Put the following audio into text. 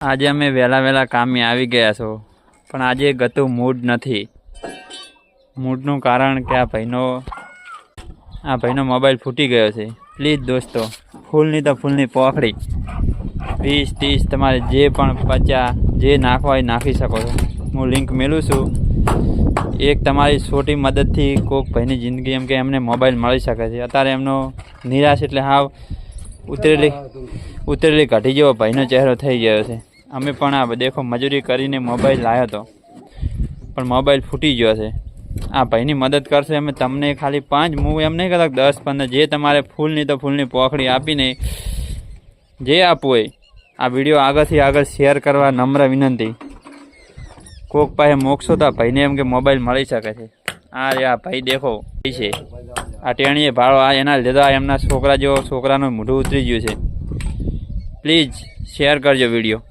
આજે અમે વહેલા કામે આવી ગયા છો, પણ આજે ગતું મૂડ નથી. મૂડનું કારણ કે આ ભાઈનો મોબાઈલ ફૂટી ગયો છે. પ્લીઝ દોસ્તો, ફૂલની તો ફૂલની પોખડી 20-30 તમારે જે પણ 50 જે નાખવા હોય નાખી શકો છો. હું લિંક મેલું છું. એક તમારી છોટી મદદથી કોઈક ભાઈની જિંદગી એમ કે એમને મોબાઈલ મળી શકે છે. અત્યારે એમનો નિરાશ એટલે હાવ ઉતરેલી કાઢી જેવો ભાઈનો ચહેરો થઈ ગયો છે. અમે પણ આ દેખો મજૂરી કરીને મોબાઈલ લાવ્યો હતો, પણ મોબાઈલ ફૂટી ગયો છે. આ ભાઈની મદદ કરશે અમે તમને ખાલી 5, હું એમ નહીં કહેતા 10-15 જે તમારે ફૂલની તો ફૂલની પોખડી આપીને જે આપવું હોય આ વિડીયો આગળથી આગળ શેર કરવા નમ્ર વિનંતી. કોક પાસે મોકશો તો આ ભાઈને એમ કે મોબાઈલ મળી શકે છે. આ ભાઈ દેખો છે આ ટેણીએ ભાડો આ એના લીધા એમના છોકરા જેવો છોકરાનું મોઢું ઉતરી ગયું છે. પ્લીઝ શેર કરજો વિડીયો.